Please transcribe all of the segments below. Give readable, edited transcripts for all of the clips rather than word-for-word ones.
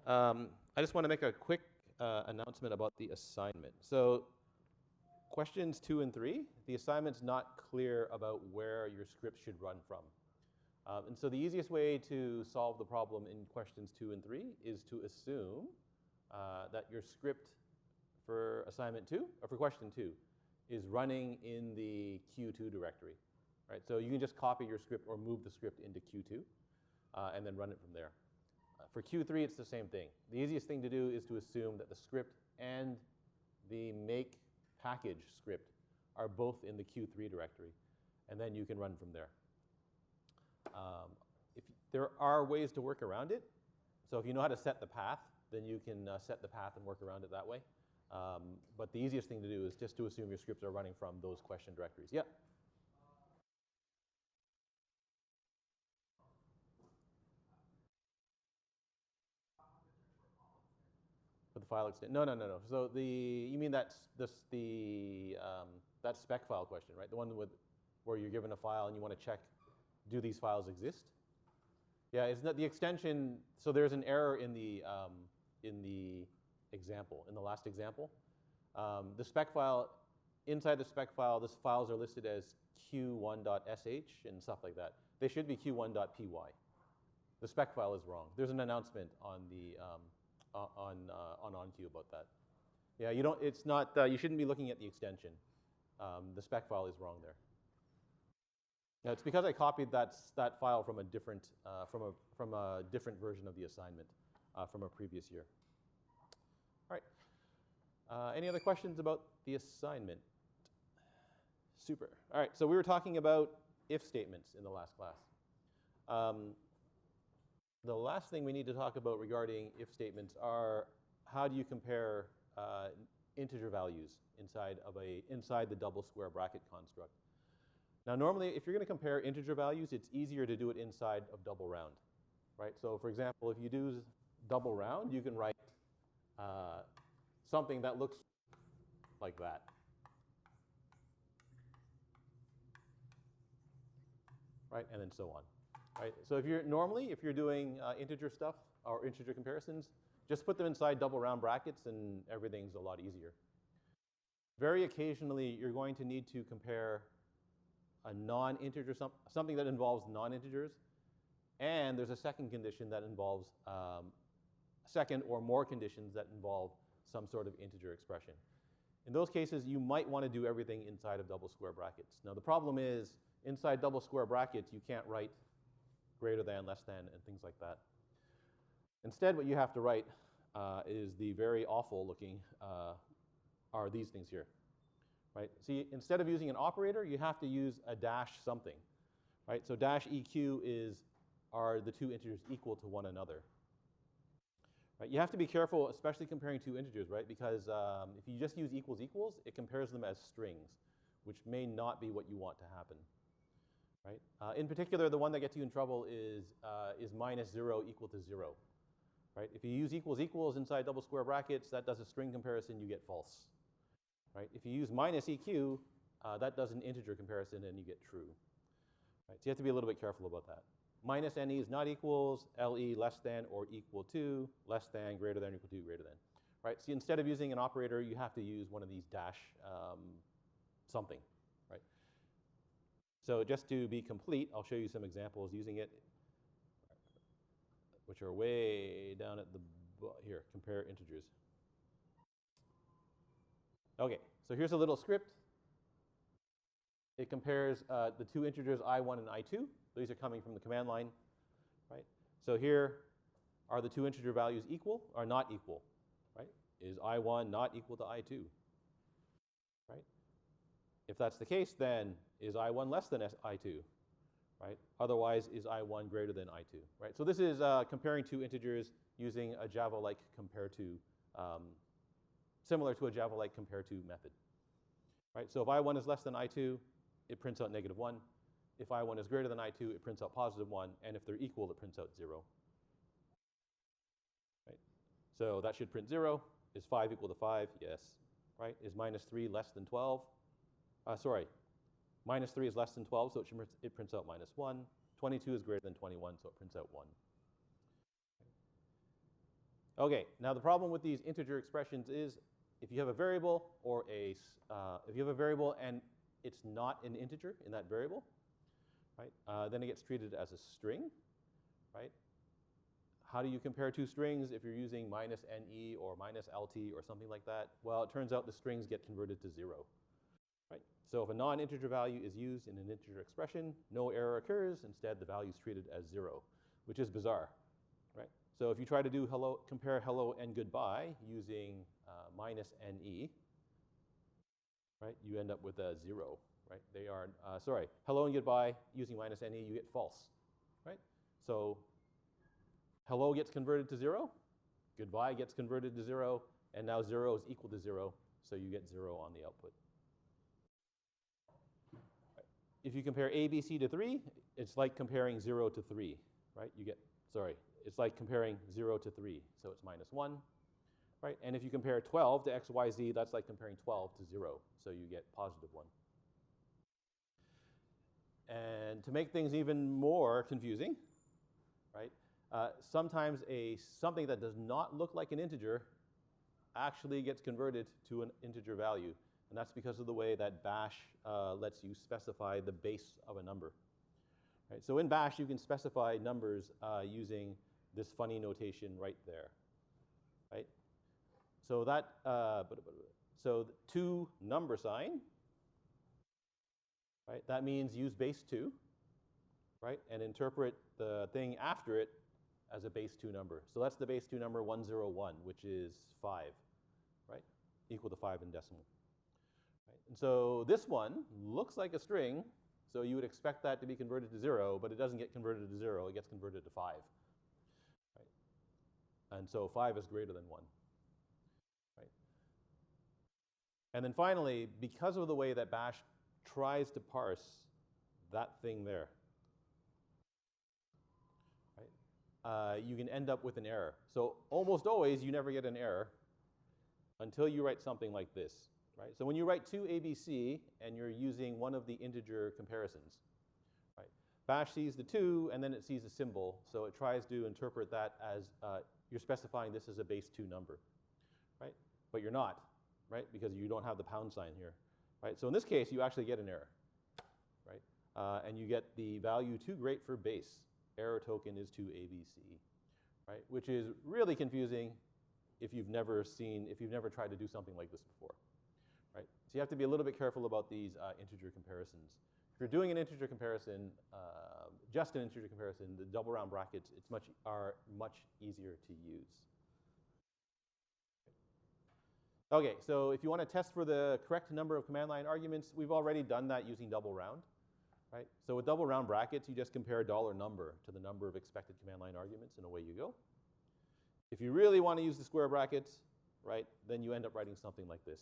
I just want to make a quick announcement about the assignment. So questions 2 and 3, the assignment's not clear about where your script should run from. And so the easiest way to solve the problem in questions 2 and 3 is to assume that your script for assignment 2, or for question 2, is running in the Q2 directory. Right? So you can just copy your script or move the script into Q2 and then run it from there. For Q3, it's the same thing. The easiest thing to do is to assume that the script and the make package script are both in the Q3 directory, and then you can run from there. There are ways to work around it. So if you know how to set the path, then you can set the path and work around it that way. But the easiest thing to do is just to assume your scripts are running from those question directories. Yeah? For the file extent? No. So you mean that spec file question, right? The one where you're given a file and you want to check, do these files exist? Yeah, it's not the extension. So there's an error in the example, in the last example. The spec file, inside the spec file, these files are listed as q1.sh and stuff like that. They should be q1.py. The spec file is wrong. There's an announcement on the on OnQ about that. Yeah, you don't. It's not. You shouldn't be looking at the extension. The spec file is wrong there. Now, it's because I copied that file from a different from a different version of the assignment from a previous year. All right. Any other questions about the assignment? Super. All right. So we were talking about if statements in the last class. The last thing we need to talk about regarding if statements are how do you compare integer values inside the double square bracket construct. Now normally if you're going to compare integer values, it's easier to do it inside of double round, right? So for example, if you do double round, you can write something that looks like that. Right, and then so on. Right? So if you're doing integer stuff or integer comparisons, just put them inside double round brackets and everything's a lot easier. Very occasionally, you're going to need to compare a non-integer, something that involves non-integers, and there's a second condition that involves second or more conditions that involve some sort of integer expression. In those cases, you might want to do everything inside of double square brackets. Now the problem is, inside double square brackets, you can't write greater than, less than, and things like that. Instead, what you have to write is the very awful looking, are these things here, right? See, instead of using an operator, you have to use a dash something, right? So dash EQ are the two integers equal to one another. Right? You have to be careful, especially comparing two integers, right? Because if you just use equals equals, it compares them as strings, which may not be what you want to happen. Right? In particular, the one that gets you in trouble is minus 0 equal to 0. Right? If you use equals equals inside double square brackets, that does a string comparison, you get false. Right? If you use minus EQ, that does an integer comparison and you get true. Right? So you have to be a little bit careful about that. Minus NE is not equals, LE less than or equal to, less than, greater than, equal to, greater than. Right? So instead of using an operator, you have to use one of these dash something. So just to be complete, I'll show you some examples using it, which are way down at the here, compare integers. Okay, so here's a little script. It compares the two integers I1 and I2. These are coming from the command line, right? So here are the two integer values equal or not equal, right? Is I1 not equal to I2, right? If that's the case, then is I1 less than I2, right? Otherwise, is I1 greater than I2, right? So this is comparing two integers using a Java-like compare to, similar to a Java-like compare to method, right? So if I1 is less than I2, it prints out -1. If I1 is greater than I2, it prints out +1. And if they're equal, it prints out 0. Right? So that should print 0. Is 5 equal to 5? Yes. Right? Is -3 less than 12? Sorry. -3 is less than 12, so it prints out -1. 22 is greater than 21, so it prints out 1. Okay, now the problem with these integer expressions is if you have a variable or if you have a variable and it's not an integer in that variable, right, then it gets treated as a string, right? How do you compare two strings if you're using minus NE or minus LT or something like that? Well, it turns out the strings get converted to 0, right? So if a non-integer value is used in an integer expression, no error occurs. Instead, the value is treated as 0, which is bizarre, right? So if you try to do compare hello and goodbye using minus NE, right, you end up with a 0, right? They are, sorry, hello and goodbye using minus NE, you get false, right? So hello gets converted to 0, goodbye gets converted to 0, and now 0 is equal to 0, so you get 0 on the output. Right. If you compare ABC to 3, it's like comparing 0 to 3, right? You get, sorry, it's like comparing 0 to 3, so it's minus 1, right? And if you compare 12 to x, y, z, that's like comparing 12 to 0, so you get positive 1. And to make things even more confusing, right, sometimes something that does not look like an integer actually gets converted to an integer value. And that's because of the way that bash lets you specify the base of a number. Right? So in bash, you can specify numbers using this funny notation right there. Right? So that, so the to number sign, right, that means use base 2, right, and interpret the thing after it as a base 2 number. So that's the base 2 number 101, which is 5, right, equal to 5 in decimal. Right? And so this one looks like a string, so you would expect that to be converted to 0, but it doesn't get converted to 0, it gets converted to 5. Right? And so 5 is greater than 1. Right? And then finally, because of the way that bash tries to parse that thing there, right, you can end up with an error. So almost always, you never get an error until you write something like this. Right? So when you write 2ABC and you're using one of the integer comparisons, right, bash sees the 2 and then it sees a symbol, so it tries to interpret that as you're specifying this as a base 2 number, right? But you're not, right, because you don't have the pound sign here. Right? So in this case, you actually get an error, right? And you get the value too great for base. Error token is 2ABC, right? Which is really confusing if you've never tried to do something like this before, right? So you have to be a little bit careful about these integer comparisons. If you're doing an integer comparison, just an integer comparison, the double round brackets are much easier to use. Okay, so if you want to test for the correct number of command line arguments, we've already done that using double round, right? So with double round brackets, you just compare $number to the number of expected command line arguments, and away you go. If you really want to use the square brackets, right, then you end up writing something like this,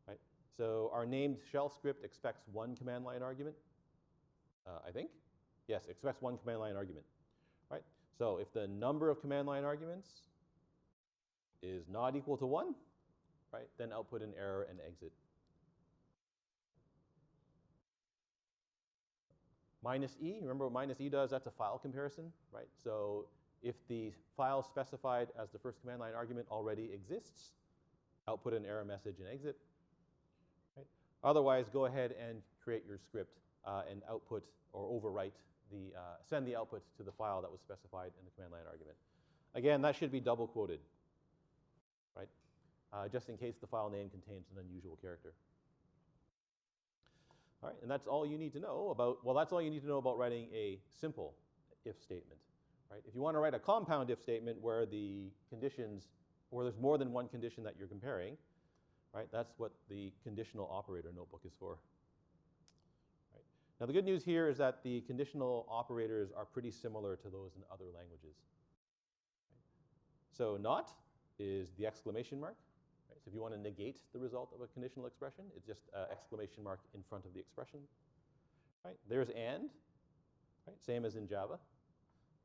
right? So our named shell script expects 1 command line argument, I think. Yes, expects 1 command line argument, right? So if the number of command line arguments is not equal to 1, right, then output an error and exit. Minus E, remember what minus E does? That's a file comparison, right? So if the file specified as the first command line argument already exists, output an error message and exit. Right? Otherwise, go ahead and create your script and output or overwrite send the output to the file that was specified in the command line argument. Again, that should be double quoted, right? Just in case the file name contains an unusual character. All right, and that's all you need to know about, well, that's all you need to know about writing a simple if statement, right? If you want to write a compound if statement where the conditions, or there's more than one condition that you're comparing, right, that's what the conditional operator notebook is for. Right. Now, the good news here is that the conditional operators are pretty similar to those in other languages. Right. So not is the exclamation mark. Right? So if you want to negate the result of a conditional expression, it's just exclamation mark in front of the expression. Right? There's and, right? Same as in Java.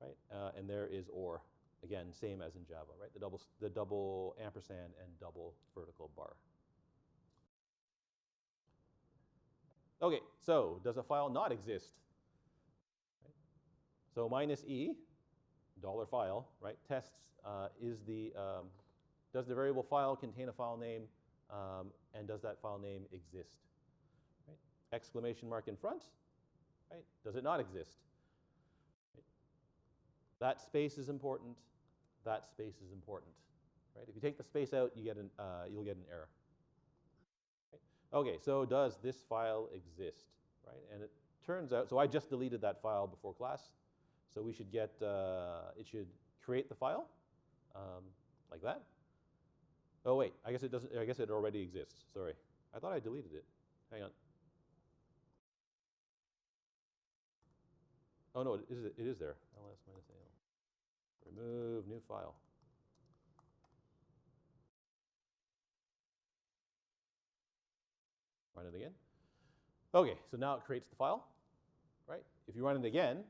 Right? And there is or, again, same as in Java. Right? The double ampersand and double vertical bar. Okay, so does a file not exist? Right? So minus E $file, right? Tests does the variable file contain a file name, and does that file name exist? Right? Exclamation mark in front, right? Does it not exist? Right? That space is important. That space is important. Right? If you take the space out, you'll get an error. Right? Okay, so does this file exist? Right? And it turns out, so I just deleted that file before class. So we should get, it should create the file like that. Oh wait, I guess it doesn't, I guess it already exists, sorry. I thought I deleted it, hang on. Oh no, it is there, ls minus al. Remove new file. Run it again. Okay, so now it creates the file, right? If you run it again,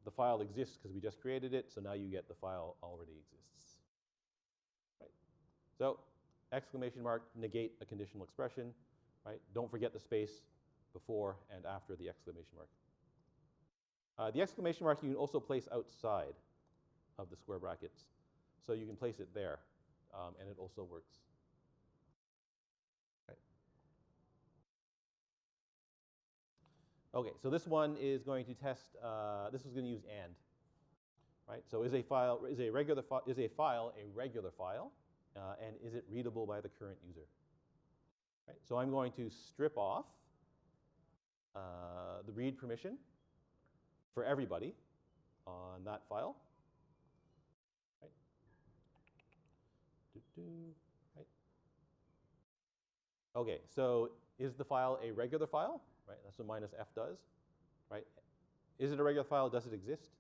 the file exists because we just created it, so now you get the file already exists. Right? So, exclamation mark, negate a conditional expression, right? Don't forget the space before and after the exclamation mark. The exclamation mark you can also place outside of the square brackets. So you can place it there, and it also works. Right. Okay, so this one is going to test, this is going to use AND. Right? So is a file a regular file, and is it readable by the current user? Right? So I'm going to strip off the read permission for everybody on that file. Right? Right? Okay, so is the file a regular file? Right? That's what minus F does. Right? Is it a regular file? Does it exist?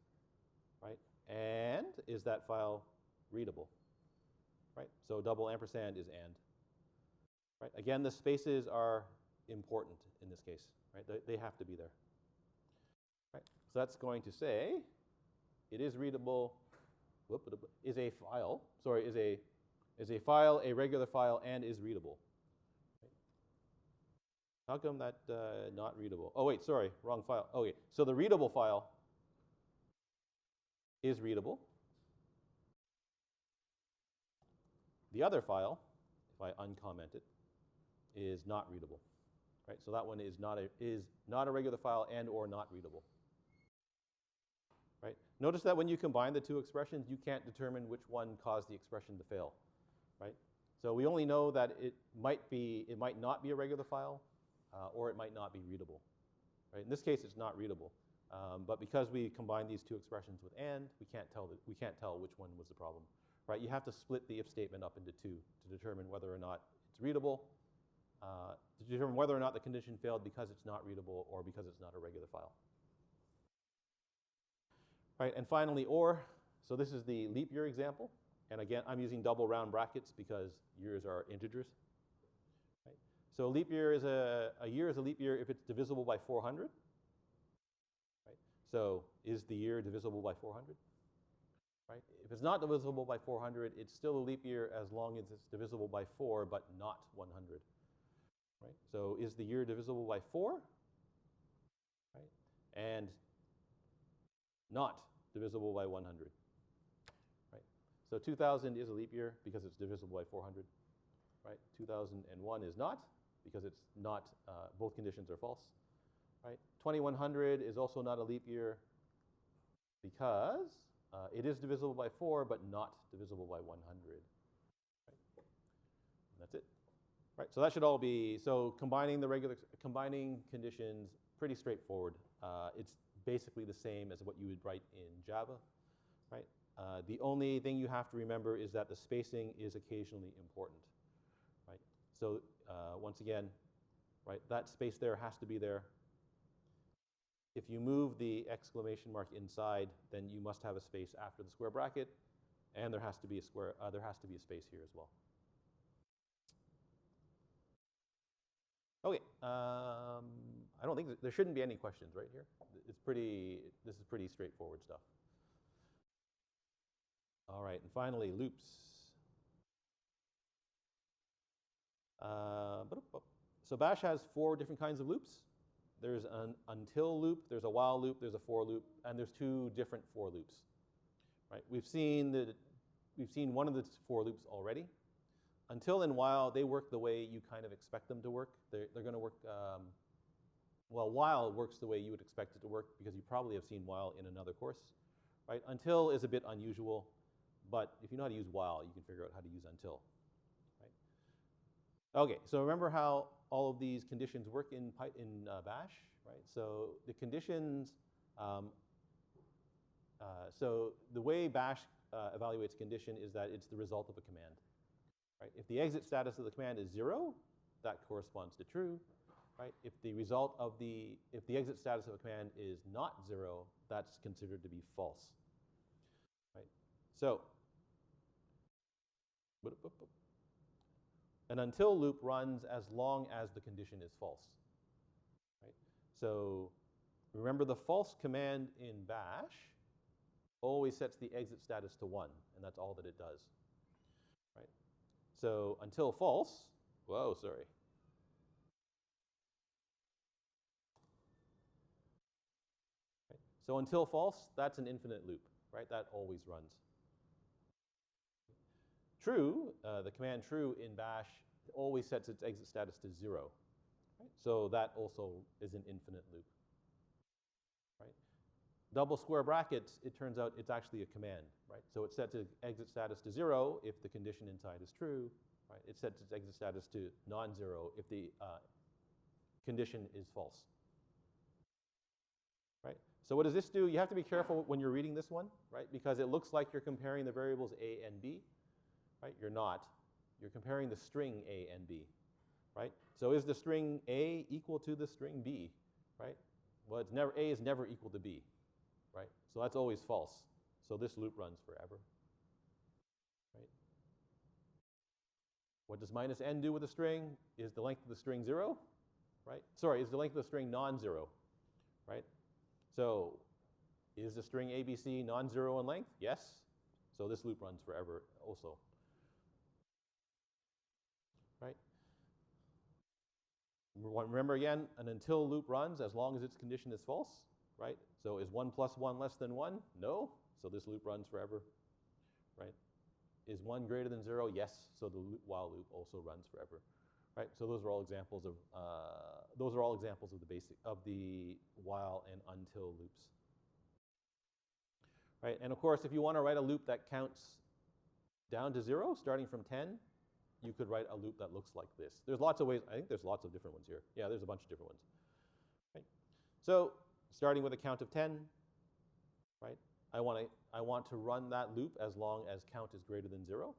Right? And is that file readable? Right? So double ampersand is and. Right? Again, the spaces are important in this case. Right? They have to be there. Right? So that's going to say it is readable. Is a file a regular file and is readable? Right? How come that not readable? Oh wait, sorry, wrong file. Okay, so the readable file is readable. The other file, if I uncomment it, is not readable. Right? So that one is not a regular file and or not readable. Right? Notice that when you combine the two expressions, you can't determine which one caused the expression to fail. Right? So we only know that it might not be a regular file, or it might not be readable. Right? In this case, it's not readable. But because we combine these two expressions with and, we can't tell which one was the problem. Right? You have to split the if statement up into two to determine whether or not it's readable, to determine whether or not the condition failed because it's not readable or because it's not a regular file. Right? And finally, or. So this is the leap year example. And again, I'm using double round brackets because years are integers. Right? So leap year is a year is a leap year if it's divisible by 400. Right? So is the year divisible by 400? Right? If it's not divisible by 400, it's still a leap year as long as it's divisible by 4, but not 100. Right? So is the year divisible by 4? Right? And not divisible by 100. Right? So 2000 is a leap year because it's divisible by 400. Right? 2001 is not because it's not, both conditions are false. Right? 2100 is also not a leap year because it is divisible by 4, but not divisible by 100. Right? And that's it. Right? So that should all be, so combining conditions, pretty straightforward. It's basically the same as what you would write in Java. Right? The only thing you have to remember is that the spacing is occasionally important. Right? So once again, right, that space there has to be there. If you move the exclamation mark inside, then you must have a space after the square bracket, and there has to be a space here as well. Okay, I don't think there shouldn't be any questions right here. This is pretty straightforward stuff. All right, and finally, loops. So Bash has 4 different kinds of loops. There's an until loop, there's a while loop, there's a for loop, and there's 2 different for loops. right? We've seen one of the for loops already. Until and while, they work the way you kind of expect them to work. They're going to work, well, while works the way you would expect it to work because you probably have seen while in another course, right? Until is a bit unusual, but if you know how to use while, you can figure out how to use until, right? Okay, so remember how all of these conditions work in Bash, right? So the conditions, so the way Bash evaluates a condition is that it's the result of a command. Right? If the exit status of the command is 0, that corresponds to true. Right? If the exit status of a command is not 0, that's considered to be false. Right? So, an until loop runs as long as the condition is false. Right? So, remember the false command in Bash always sets the exit status to 1, and that's all that it does. Right? So until false, whoa, sorry. Right? So until false, that's an infinite loop, right? That always runs. True, the command true in Bash always sets its exit status to 0. Right? So that also is an infinite loop. Right? Double square brackets, it turns out it's actually a command, right? So it sets its exit status to 0 if the condition inside is true, right? It sets its exit status to non-0 if the condition is false, right? So what does this do? You have to be careful when you're reading this one, right? Because it looks like you're comparing the variables a and b, right? You're not. You're comparing the string a and b, right? So is the string a equal to the string b, right? Well, it's never, a is never equal to b. Right? So that's always false. So this loop runs forever. Right? What does minus n do with the string? Is the length of the string 0? Right? Sorry, is the length of the string non-zero? Right? So is the string ABC non-zero in length? Yes. So this loop runs forever also. Right? Remember again, an until loop runs as long as its condition is false. Right? So is 1 plus 1 less than 1? No. So this loop runs forever. Right? Is 1 greater than 0? Yes. So the while loop also runs forever. Right? So those are all examples of the while and until loops. Right? And of course, if you want to write a loop that counts down to 0, starting from 10, you could write a loop that looks like this. There's lots of ways. I think there's lots of different ones here. Yeah, there's a bunch of different ones. Right? So starting with a count of 10, right? I want to run that loop as long as count is greater than 0.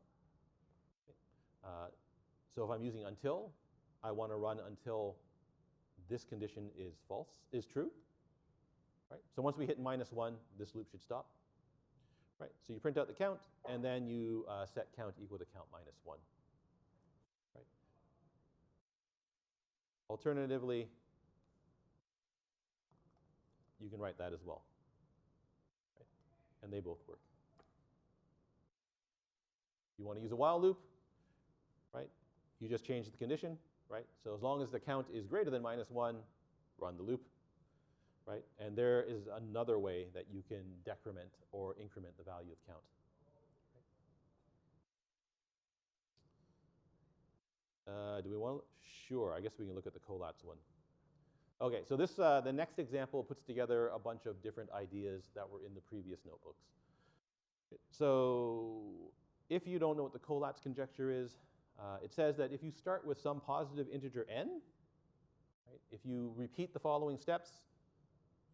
So if I'm using until, I want to run until this condition is true. Right? So once we hit -1, this loop should stop. Right? So you print out the count, and then you set count equal to count -1. Right? Alternatively, you can write that as well. Right? And they both work. You want to use a while loop, right? You just change the condition, right? So as long as the count is greater than -1, run the loop, right? And there is another way that you can decrement or increment the value of count. Do we want? Sure, I guess we can look at the collapse one. Okay, so this the next example puts together a bunch of different ideas that were in the previous notebooks. So if you don't know what the Collatz conjecture is, it says that if you start with some positive integer n, right, if you repeat the following steps,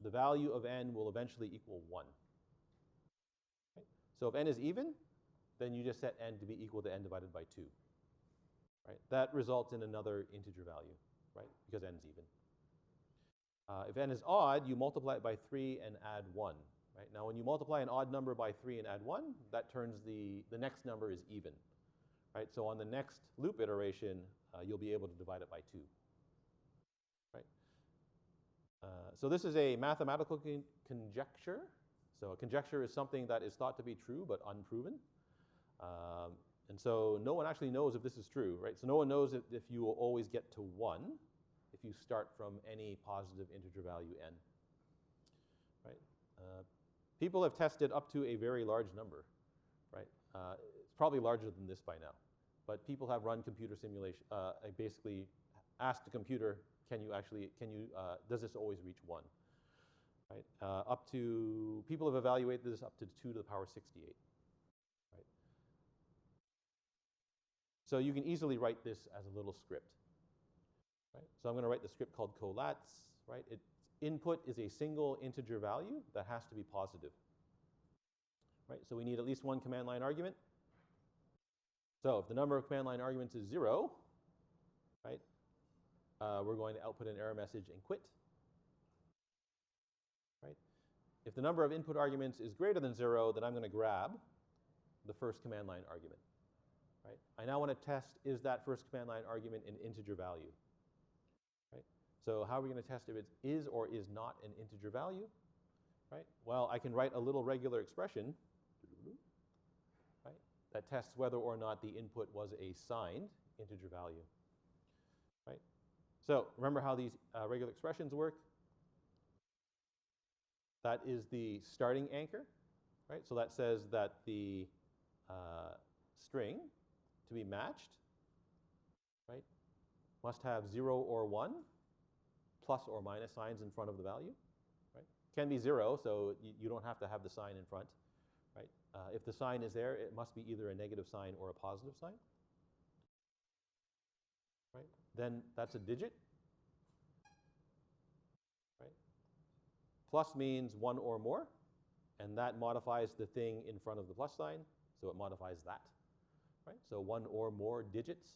the value of n will eventually equal 1. Right? So if n is even, then you just set n to be equal to n divided by 2. Right? That results in another integer value, right? Because n is even. If n is odd, you multiply it by 3 and add 1. Right? Now, when you multiply an odd number by 3 and add 1, that turns the next number is even. Right? So on the next loop iteration, you'll be able to divide it by 2. Right? So this is a mathematical conjecture. So a conjecture is something that is thought to be true but unproven. And so no one actually knows if this is true, right? So no one knows if you will always get to 1 if you start from any positive integer value n, right? People have tested up to a very large number, right? It's probably larger than this by now. But people have run computer simulation, basically asked the computer, does this always reach 1? Right? People have evaluated this up to 2 to the power 68. Right? So you can easily write this as a little script. Right? So I'm going to write the script called colats. Right? Its input is a single integer value that has to be positive. Right? So we need at least one command line argument. So if the number of command line arguments is 0, right, we're going to output an error message and quit. Right? If the number of input arguments is greater than 0, then I'm going to grab the first command line argument. Right? I now want to test, is that first command line argument an integer value? Right? So how are we going to test if it is or is not an integer value? Right? Well, I can write a little regular expression, right, that tests whether or not the input was a signed integer value. Right? So remember how these regular expressions work? That is the starting anchor. Right? So that says that the string to be matched, right, must have 0 or 1, plus or minus signs in front of the value. Right? Can be 0, so you don't have to have the sign in front. Right? If the sign is there, it must be either a negative sign or a positive sign. Right? Then that's a digit. Right? Plus means 1 or more, and that modifies the thing in front of the plus sign, so it modifies that. Right? So 1 or more digits.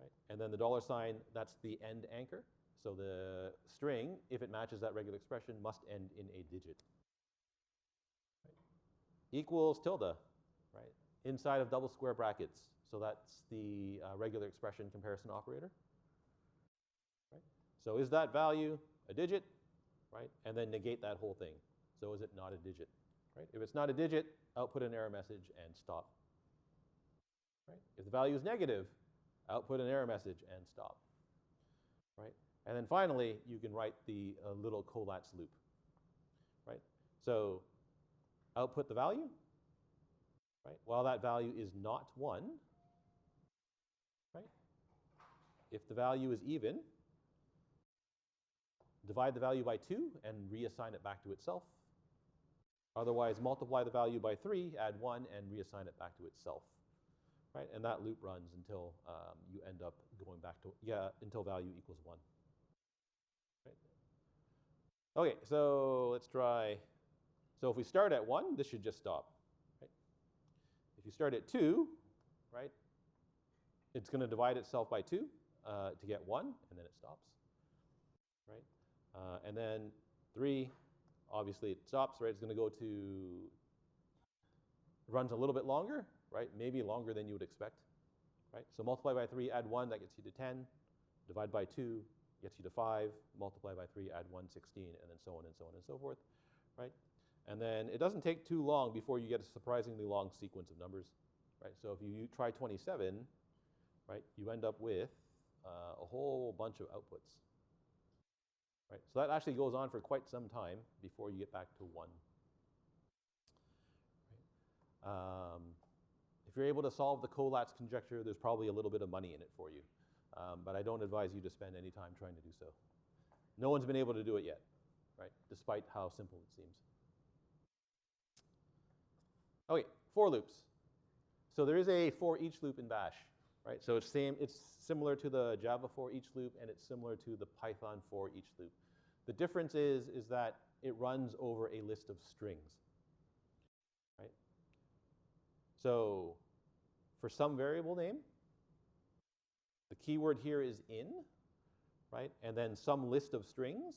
Right? And then the dollar sign, that's the end anchor. So the string, if it matches that regular expression, must end in a digit. Right? Equals tilde, right? Inside of double square brackets. So that's the regular expression comparison operator. Right? So is that value a digit? Right? And then negate that whole thing. So is it not a digit? Right? If it's not a digit, output an error message and stop. Right? If the value is negative, output an error message and stop. Right? And then finally, you can write the little colats loop. Right? So output the value. Right? While that value is not 1, right? If the value is even, divide the value by 2 and reassign it back to itself. Otherwise, multiply the value by 3, add 1, and reassign it back to itself. Right? And that loop runs until you end up going back to, until value equals 1. Right? Okay, so let's try. So if we start at 1, this should just stop. Right? If you start at 2, right, it's going to divide itself by 2 to get 1, and then it stops. Right? And then 3, obviously it stops, right? It's going to go to, runs a little bit longer, right? Maybe longer than you would expect, right? So multiply by 3, add 1, that gets you to 10. Divide by 2 gets you to 5. Multiply by 3, add 1, 16, and then so on and so on and so forth, right? And then it doesn't take too long before you get a surprisingly long sequence of numbers, right? So if you try 27, right, you end up with a whole bunch of outputs. Right? So that actually goes on for quite some time before you get back to 1. Right? If you're able to solve the colats conjecture, there's probably a little bit of money in it for you. But I don't advise you to spend any time trying to do so. No one's been able to do it yet, right? Despite how simple it seems. Okay, for loops. So there is a for each loop in Bash. Right? So it's similar to the Java for each loop, and it's similar to the Python for each loop. The difference is that it runs over a list of strings. Right? So for some variable name, the keyword here is in, right? And then some list of strings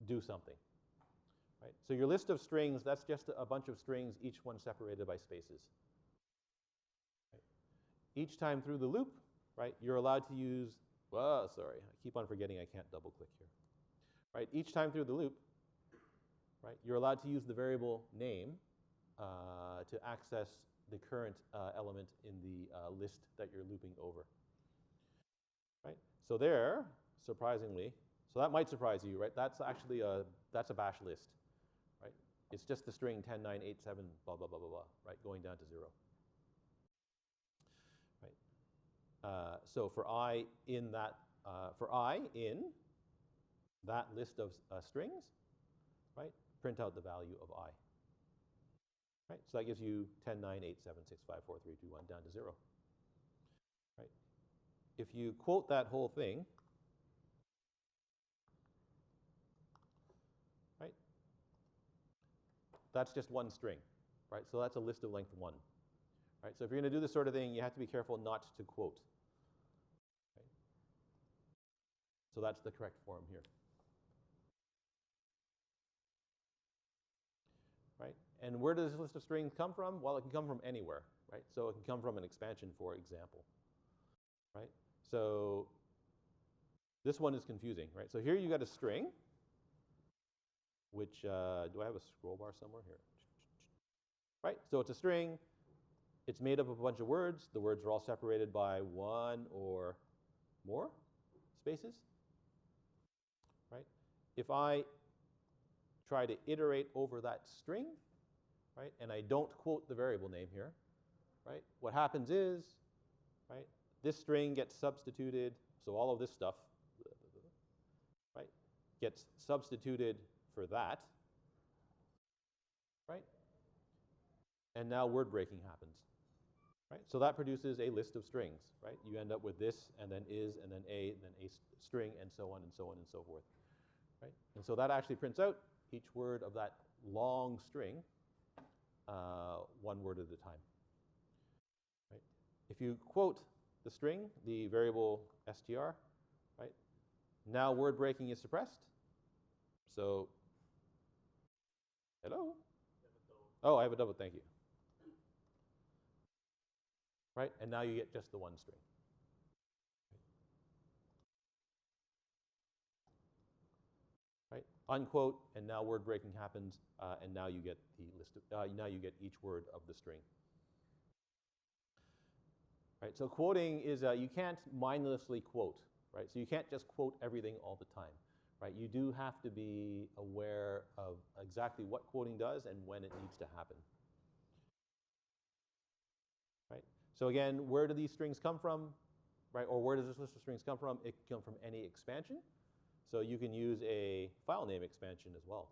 do something. Right? So your list of strings, that's just a bunch of strings, each one separated by spaces. Each time through the loop, right, you're allowed to use, sorry, I keep on forgetting I can't double click here. Right, each time through the loop, right, you're allowed to use the variable name to access the current element in the list that you're looping over. Right, so there, surprisingly, so that might surprise you, right, that's actually that's a Bash list. It's just the string 10, 9, 8, 7, blah, blah, blah, blah, blah, right, going down to 0. Right? So for I in that list of strings, right, print out the value of I. Right? So that gives you 10, 9, 8, 7, 6, 5, 4, 3, 2, 1, down to 0. Right? If you quote that whole thing, right, that's just one string. Right? So that's a list of length 1. Right? So if you're going to do this sort of thing, you have to be careful not to quote. Right? So that's the correct form here. Right? And where does this list of strings come from? Well, it can come from anywhere. Right? So it can come from an expansion, for example. Right? So this one is confusing. Right? So here you got a string, which, do I have a scroll bar somewhere here? Right? So it's a string. It's made up of a bunch of words. The words are all separated by one or more spaces. Right? If I try to iterate over that string, right, and I don't quote the variable name here, right, what happens is, right, this string gets substituted, so all of this stuff, right, gets substituted for that, right, and now word breaking happens. Right? So that produces a list of strings. Right? You end up with this, and then is, and then a string, and so on and so on and so forth. Right? And so that actually prints out each word of that long string, one word at a time. Right? If you quote the string, the variable str, right? Now word breaking is suppressed. So, hello? Oh, I have a double, thank you. Right? And now you get just the one string. Right? Unquote, and now word breaking happens, and now you get the list of, now you get each word of the string. Right? So quoting is, you can't mindlessly quote, right? So you can't just quote everything all the time, right? You do have to be aware of exactly what quoting does and when it needs to happen. Right? So again, where do these strings come from, right? Or where does this list of strings come from? It can come from any expansion. So you can use a file name expansion as well,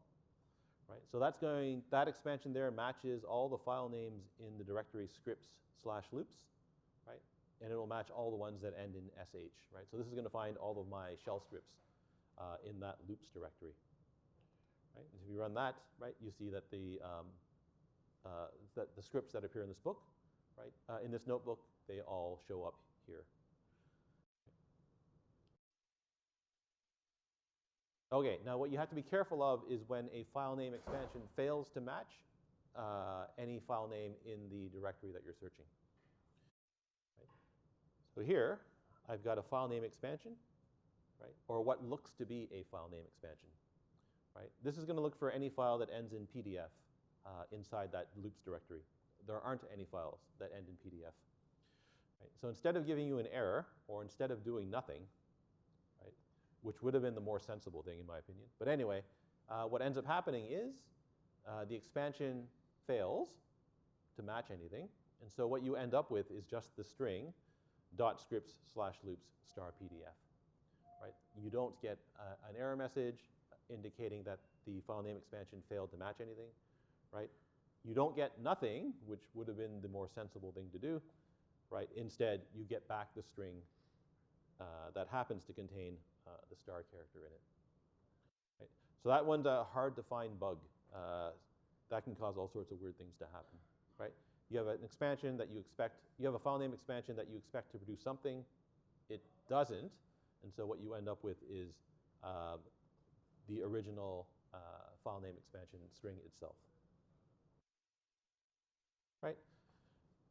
right? So that expansion there matches all the file names in the directory scripts/loops, right? And it will match all the ones that end in sh, right? So this is going to find all of my shell scripts in that loops directory, right? And if you run that, right, you see that the scripts that appear in this book, right, in this notebook, they all show up here. Okay, now what you have to be careful of is when a file name expansion fails to match any file name in the directory that you're searching. Right? So here, I've got a file name expansion, right, or what looks to be a file name expansion. Right? This is going to look for any file that ends in PDF inside that loops directory. There aren't any files that end in PDF. Right? So instead of giving you an error, or instead of doing nothing, right, which would have been the more sensible thing in my opinion, but anyway, what ends up happening is the expansion fails to match anything, and so what you end up with is just the string .scripts/loops *PDF. Right? You don't get an error message indicating that the file name expansion failed to match anything. Right? You don't get nothing, which would have been the more sensible thing to do. Right? Instead, you get back the string that happens to contain the star character in it. Right? So that one's a hard to find bug. That can cause all sorts of weird things to happen. Right? You have an expansion that you expect, you have a file name expansion that you expect to produce something. It doesn't. And so what you end up with is the original file name expansion string itself. Right?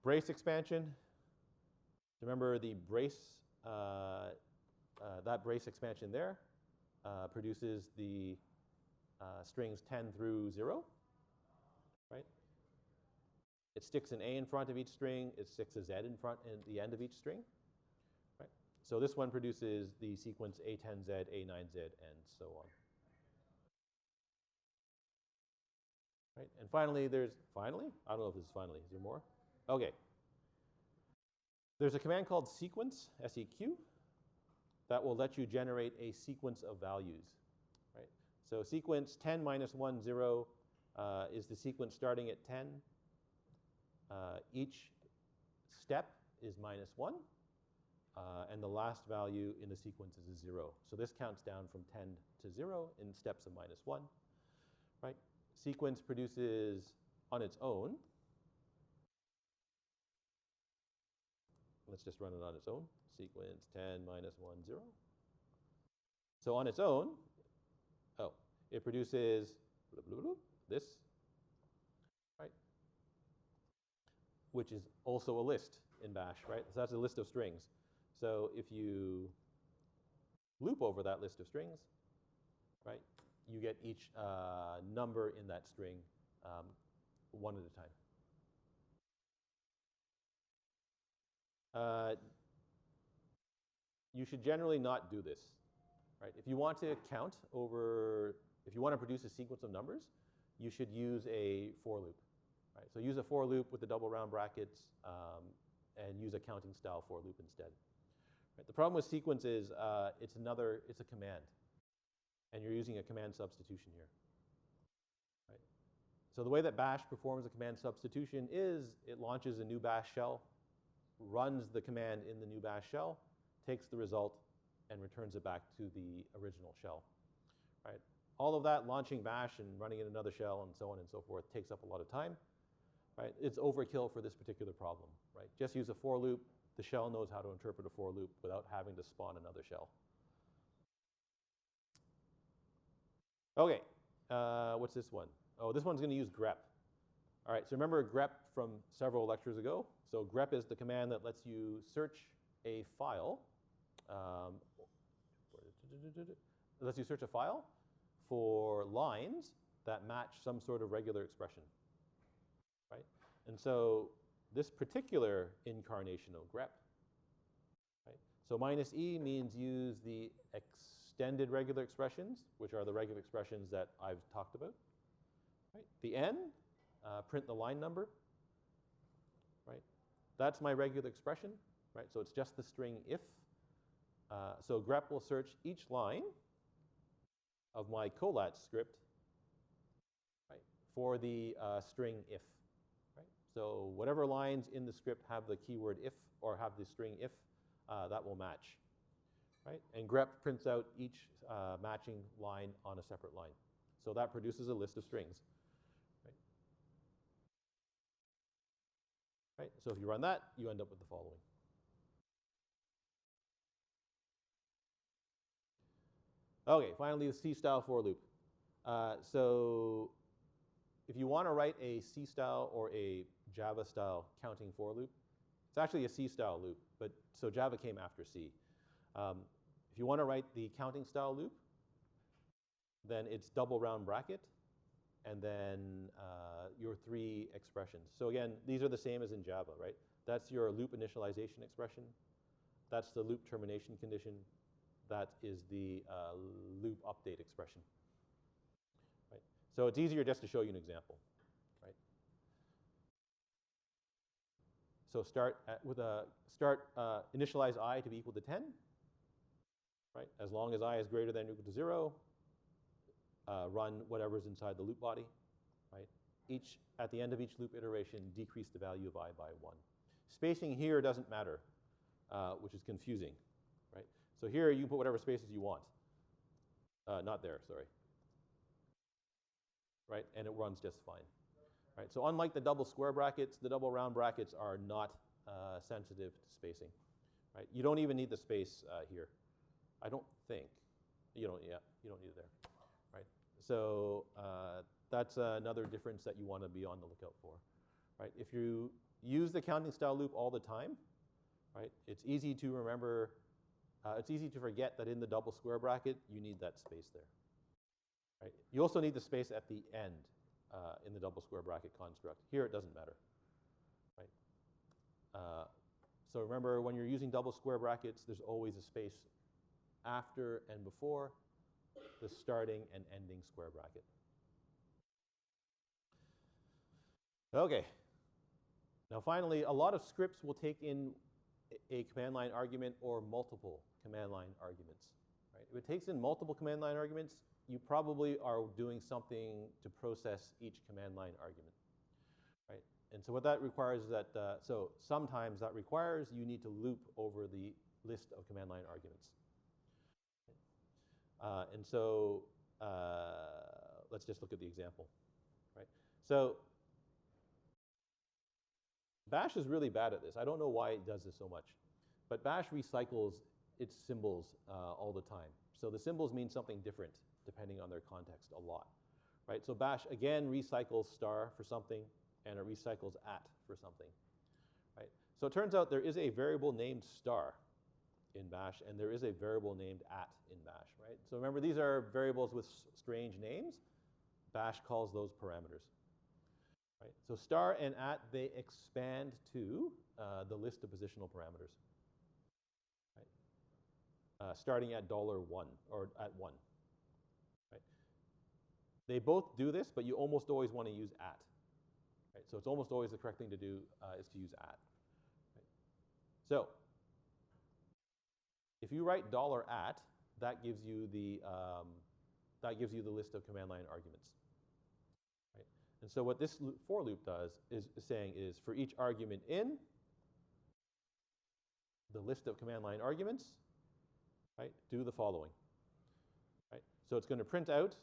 Brace expansion. Remember the brace, that brace expansion there produces the strings 10 through 0. Right? It sticks an A in front of each string. It sticks a Z in front at the end of each string. Right? So this one produces the sequence A10Z, A9Z, and so on. Right? And finally, finally? I don't know if this is finally. Is there more? Okay. There's a command called sequence, S-E-Q, that will let you generate a sequence of values. Right? So sequence 10 minus 1, 0 is the sequence starting at 10. Each step is minus 1, and the last value in the sequence is a 0. So this counts down from 10 to 0 in steps of minus 1. Right? Sequence produces on its own. Let's just run it on its own. Sequence 10 minus 1, 0. So on its own, it produces this, right? Which is also a list in bash, right? So that's a list of strings. So if you loop over that list of strings, right, you get each number in that string one at a time. You should generally not do this, right? If you want to count over, if you want to produce a sequence of numbers, you should use a for loop, right? So use a for loop with the double round brackets and use a counting style for loop instead. Right? The problem with sequence is it's a command, and you're using a command substitution here. Right? So the way that bash performs a command substitution is it launches a new bash shell, runs the command in the new bash shell, takes the result, and returns it back to the original shell. Right? All of that, launching bash and running in another shell and so on and so forth, takes up a lot of time. Right? It's overkill for this particular problem. Right? Just use a for loop. The shell knows how to interpret a for loop without having to spawn another shell. Okay, what's this one? Oh, this one's going to use grep. All right, so remember grep from several lectures ago? So grep is the command that lets you search a file. Lets you search a file for lines that match some sort of regular expression. Right? And so this particular incarnation of grep, right? So minus E means use the extended regular expressions, which are the regular expressions that I've talked about. Right? The N, print the line number. Right? That's my regular expression. Right? So it's just the string if. So grep will search each line of my collat script, right, for the string if. Right? So whatever lines in the script have the keyword if or have the string if, that will match. Right? And grep prints out each matching line on a separate line. So that produces a list of strings. Right? Right? So if you run that, you end up with the following. Okay, finally the C-style for loop. So if you want to write a C-style or a Java-style counting for loop, it's actually a C-style loop, but so Java came after C. If you want to write the counting style loop, then it's double round bracket, and then your 3 expressions. So again, these are the same as in Java, right? That's your loop initialization expression. That's the loop termination condition. That is the loop update expression. Right? So it's easier just to show you an example. Right? So initialize I to be equal to 10. Right? As long as I is greater than or equal to 0, run whatever's inside the loop body. Right? At the end of each loop iteration, decrease the value of I by 1. Spacing here doesn't matter, which is confusing. Right? So here you can put whatever spaces you want. Not there, sorry. Right? And it runs just fine. Right? So unlike the double square brackets, the double round brackets are not sensitive to spacing. Right? You don't even need the space here. I don't think. You don't need it there. Right? So that's another difference that you want to be on the lookout for. Right? If you use the counting style loop all the time, right, it's easy to remember. It's easy to forget that in the double square bracket, you need that space there. Right? You also need the space at the end in the double square bracket construct. Here, it doesn't matter. Right? So remember, when you're using double square brackets, there's always a space after and before the starting and ending square bracket. Okay. Now finally, a lot of scripts will take in a command line argument or multiple command line arguments. Right? If it takes in multiple command line arguments, you probably are doing something to process each command line argument. Right? And so what that requires is that, so sometimes that requires you need to loop over the list of command line arguments. And so let's just look at the example. Right? So Bash is really bad at this. I don't know why it does this so much. But Bash recycles its symbols all the time. So the symbols mean something different depending on their context a lot. Right? So Bash, again, recycles star for something, and it recycles at for something. Right? So it turns out there is a variable named star in Bash, and there is a variable named at in Bash. Right? So remember, these are variables with strange names. Bash calls those parameters. Right? So star and at, they expand to the list of positional parameters. Right? Starting at $1 or at 1. Right? They both do this, but you almost always want to use at. Right? So it's almost always the correct thing to do is to use at. Right? So if you write $at, that gives you the list of command line arguments. Right? And so what this for loop does is saying is for each argument in the list of command line arguments, right, do the following. Right? So it's going to print out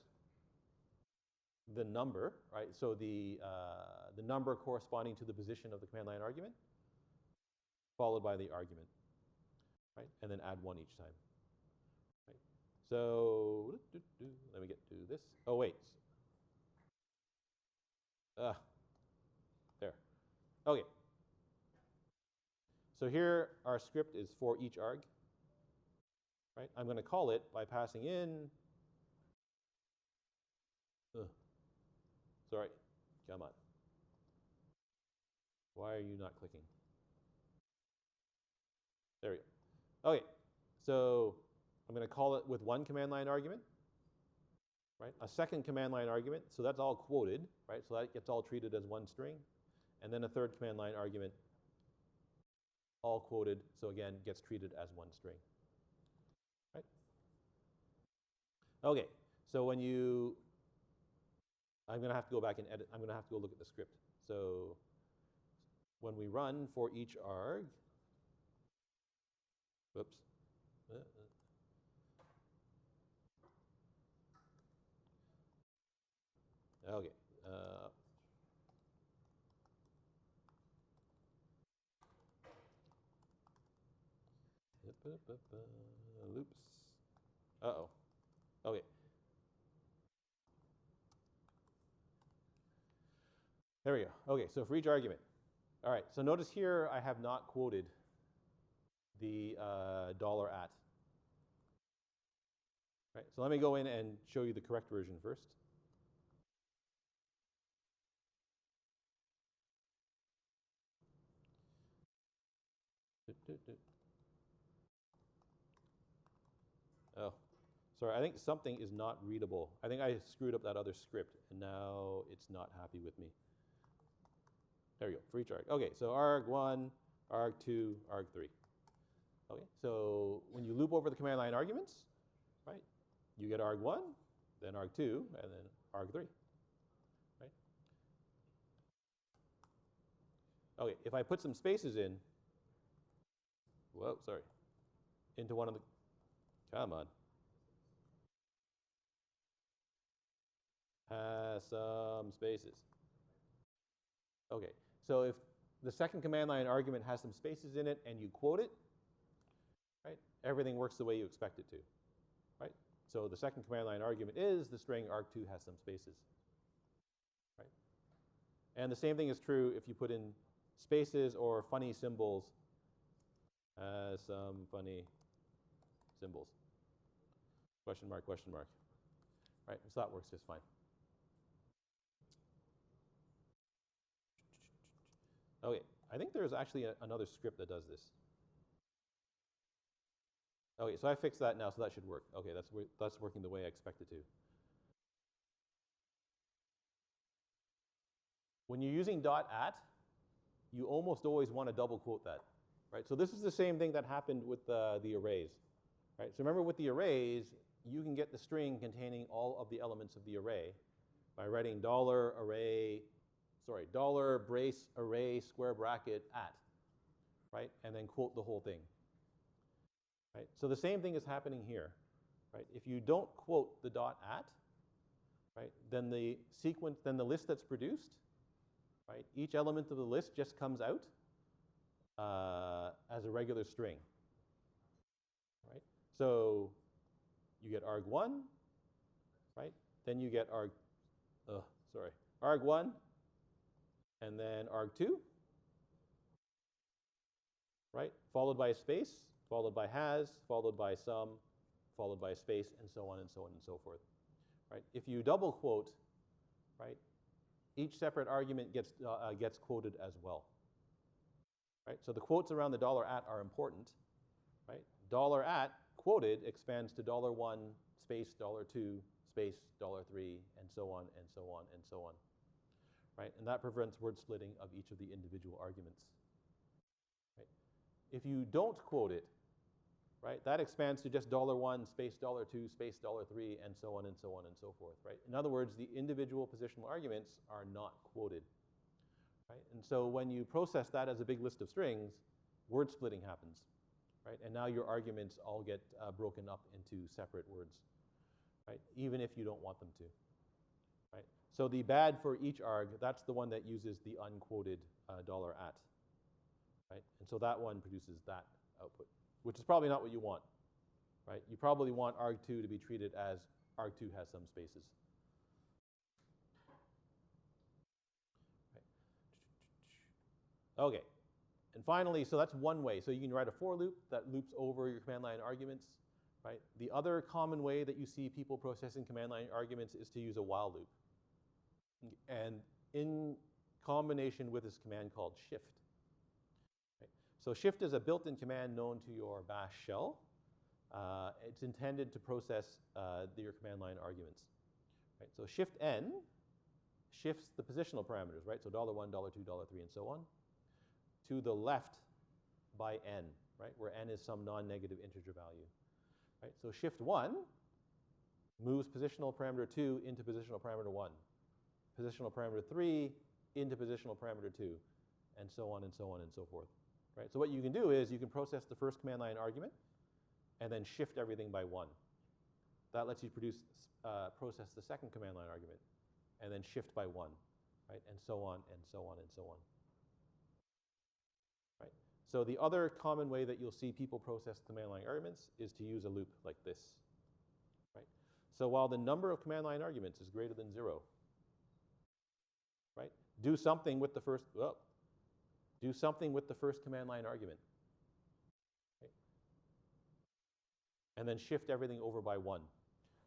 the number, right? So the number corresponding to the position of the command line argument, followed by the argument, right? And then add 1 each time. Right? So let me get to this. Oh wait. There. Okay. So here our script is for each arg. Right? I'm going to call it by passing in. Sorry, come on. Why are you not clicking? There we go. Okay, so I'm going to call it with 1 command line argument, right? A second command line argument, so that's all quoted, right? So that gets all treated as 1 string. And then a third command line argument, all quoted, so again, gets treated as 1 string. Right? Okay, so when you, I'm going to have to go back and edit. I'm going to have to go look at the script. So when we run for each arg, whoops. Okay. Loops. Uh-oh. Okay. There we go. Okay, so for each argument. All right, so notice here I have not quoted the $at. Right, so let me go in and show you the correct version first. Oh, sorry, I think something is not readable. I think I screwed up that other script, and now it's not happy with me. There we go, for each arg. Okay, so arg1, arg2, arg3. Okay, so when you loop over the command line arguments, right, you get arg1, then arg2, and then arg3. Right? Okay, if I put some spaces in, whoa, sorry, into one of the, come on. Has some spaces. Okay, so if the second command line argument has some spaces in it and you quote it, right, everything works the way you expect it to, right? So the second command line argument is the string arg2 has some spaces, right? And the same thing is true if you put in spaces or funny symbols as some funny symbols. Question mark, question mark. Right, so that works just fine. Okay, I think there's actually another script that does this. Okay, so I fixed that now, so that should work. Okay, that's working the way I expect it to. when you're using .at, you almost always want to double quote that, right? So this is the same thing that happened with the arrays, right? So remember with the arrays, you can get the string containing all of the elements of the array by writing dollar brace array square bracket at, right? And then quote the whole thing, right? So the same thing is happening here, right? If you don't quote the .at, right, then the list that's produced, right, each element of the list just comes out as a regular string, right? So you get arg1, right? Then you get arg1, and then arg2, right? Followed by a space, followed by has, followed by sum, followed by a space, and so on and so on and so forth, right? If you double quote, right, each separate argument gets quoted as well, right? So the quotes around the $at are important, right? $at quoted expands to $1 space $2 space $3 and so on and so on and so on, right? And that prevents word splitting of each of the individual arguments, right? If you don't quote it, right, that expands to just $1 space $2 space $3 and so on and so on and so forth, right? In other words, the individual positional arguments are not quoted, right? And so when you process that as a big list of strings, word splitting happens, right? And now your arguments all get broken up into separate words, right? Even if you don't want them to, right? So the bad for each arg, that's the one that uses the unquoted $at, right? And so that one produces that output, which is probably not what you want, right? You probably want arg2 to be treated as arg2 has some spaces. Right. Okay, and finally, so that's one way. So you can write a for loop that loops over your command line arguments, right? The other common way that you see people processing command line arguments is to use a while loop. And in combination with this command called shift. So shift is a built-in command known to your bash shell. It's intended to process your command line arguments, right? So shift n shifts the positional parameters, right? So $1, $2, $3, and so on, to the left by n, right? Where n is some non-negative integer value, right? So shift 1 moves positional parameter 2 into positional parameter 1, positional parameter 3 into positional parameter 2, and so on and so on and so forth. Right? So what you can do is you can process the first command line argument and then shift everything by 1. That lets you process the second command line argument and then shift by 1, right? And so on and so on and so on. Right? So the other common way that you'll see people process command line arguments is to use a loop like this. Right? So while the number of command line arguments is greater than 0, right? Do something with the first command line argument, right? And then shift everything over by 1.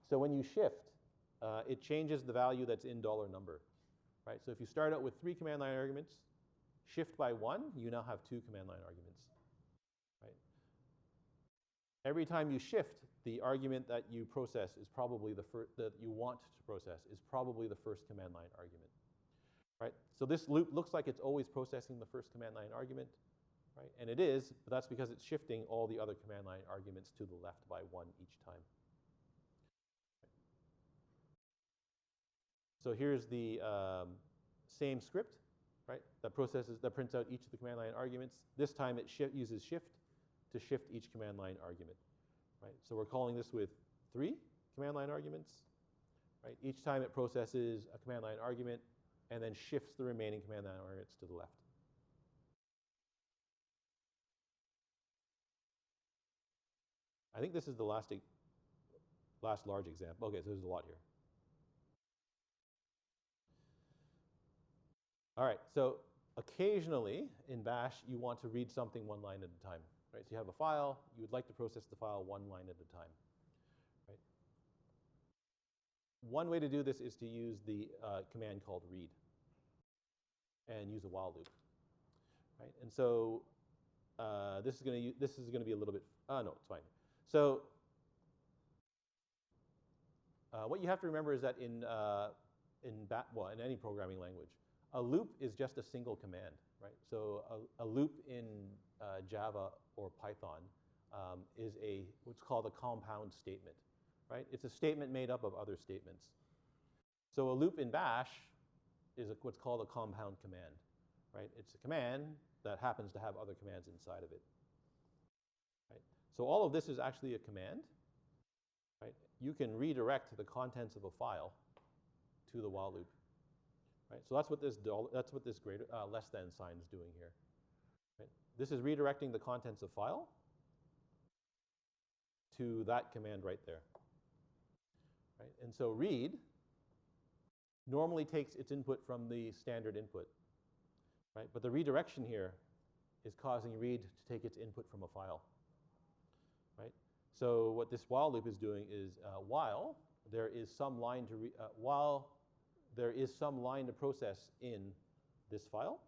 So when you shift, it changes the value that's in $number, right? So if you start out with 3 command line arguments, shift by 1, you now have 2 command line arguments, right? Every time you shift, the argument that you process is probably that you want to process is probably the first command line argument. Right? So this loop looks like it's always processing the first command line argument, right? And it is, but that's because it's shifting all the other command line arguments to the left by 1 each time. So here's the same script, right? That prints out each of the command line arguments. This time it uses shift to shift each command line argument, right? So we're calling this with 3 command line arguments, right? Each time it processes a command line argument and then shifts the remaining command line arguments to the left. I think this is the last large example. Okay, so there's a lot here. All right, so occasionally in bash, you want to read something 1 line at a time, right? So you have a file, you would like to process the file 1 line at a time, right? One way to do this is to use the command called read and use a while loop, right? And so this is going to be a little bit, no, it's fine. So what you have to remember is that in any programming language, a loop is just a single command, right? So a loop in Java or Python is what's called a compound statement, right? It's a statement made up of other statements. So a loop in Bash is what's called a compound command, right? It's a command that happens to have other commands inside of it, right? So all of this is actually a command, right? You can redirect the contents of a file to the while loop, right? So that's what this greater less than sign is doing here, right? This is redirecting the contents of file to that command right there, right? And so read normally takes its input from the standard input, right? But the redirection here is causing read to take its input from a file, right? So what this while loop is doing is while there is some line to process in this file,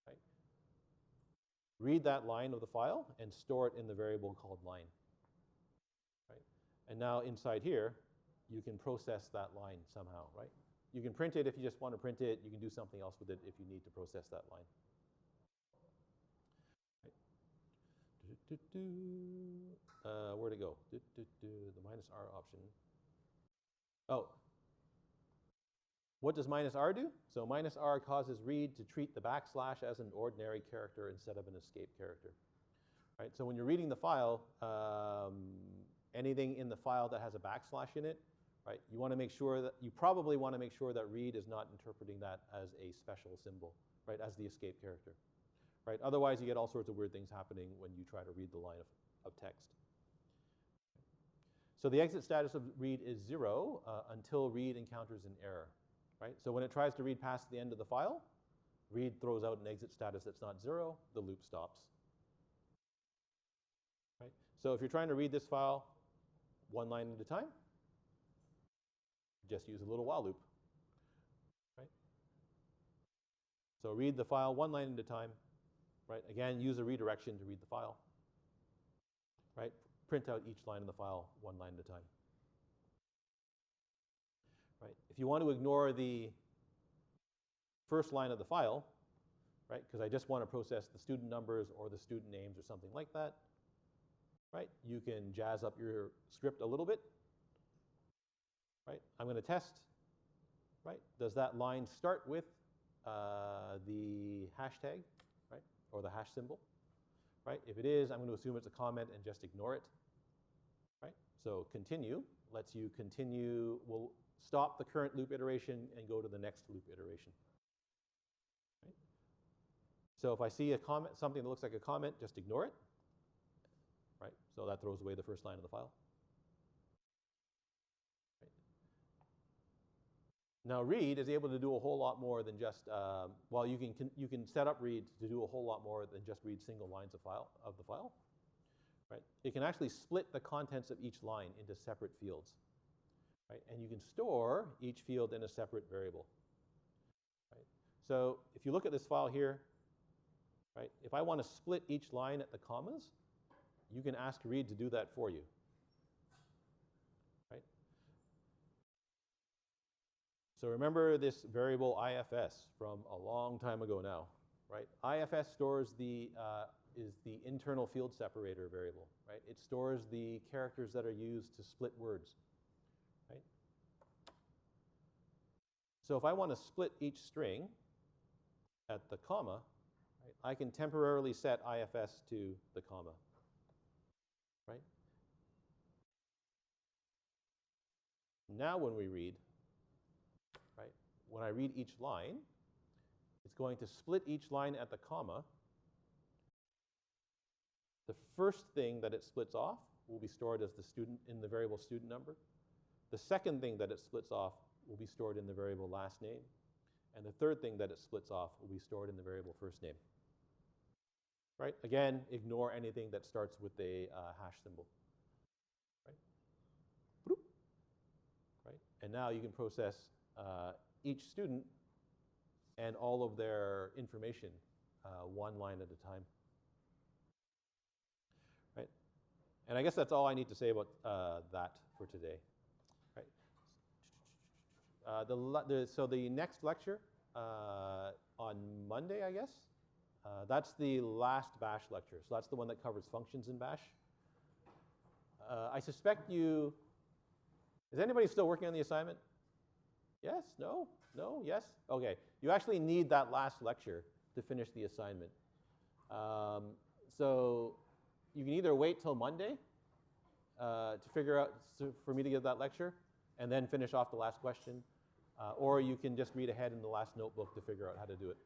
right? Read that line of the file and store it in the variable called line, right? And now inside here, you can process that line somehow, right? You can print it if you just want to print it. You can do something else with it if you need to process that line. Right. Where'd it go? The -r option. Oh. What does -r do? So -r causes read to treat the backslash as an ordinary character instead of an escape character, right? So when you're reading the file, anything in the file that has a backslash in it, right? You probably want to make sure that read is not interpreting that as a special symbol, right? As the escape character, right? Otherwise, you get all sorts of weird things happening when you try to read the line of text. So the exit status of read is 0 until read encounters an error, right? So when it tries to read past the end of the file, read throws out an exit status that's not 0, the loop stops, right? So if you're trying to read this file one line at a time, just use a little while loop, right? So read the file one line at a time, right? Again, use a redirection to read the file, right? Print out each line of the file one line at a time, right? If you want to ignore the first line of the file, right? Because I just want to process the student numbers or the student names or something like that, right? You can jazz up your script a little bit, right? I'm going to test, right? Does that line start with the hashtag, right? Or the hash symbol, right? If it is, I'm going to assume it's a comment and just ignore it, right? So continue lets you continue, we'll stop the current loop iteration and go to the next loop iteration, right? So if I see a comment, something that looks like a comment, just ignore it, right? So that throws away the first line of the file. Now read is able to do a whole lot more than just, well, you can set up read to do a whole lot more than just read single lines of the file, right? It can actually split the contents of each line into separate fields, right? And you can store each field in a separate variable, right? So if you look at this file here, right? If I want to split each line at the commas, you can ask read to do that for you, right? So remember this variable IFS from a long time ago now, right? IFS stores is the internal field separator variable, right? It stores the characters that are used to split words, right? So if I want to split each string at the comma, right, I can temporarily set IFS to the comma, right? Now when we read, right, when I read each line, it's going to split each line at the comma. The first thing that it splits off will be stored as the student in the variable student number. The second thing that it splits off will be stored in the variable last name. And the third thing that it splits off will be stored in the variable first name. Right? Again, ignore anything that starts with a hash symbol. Right? Bloop. Right? And now you can process each student and all of their information one line at a time. Right? And I guess that's all I need to say about that for today. Right? So the next lecture on Monday, I guess, that's the last bash lecture. So that's the one that covers functions in bash. I suspect you, is anybody still working on the assignment? Yes, no, yes? Okay, you actually need that last lecture to finish the assignment. So you can either wait till Monday to figure out, for me to give that lecture, and then finish off the last question, or you can just read ahead in the last notebook to figure out how to do it.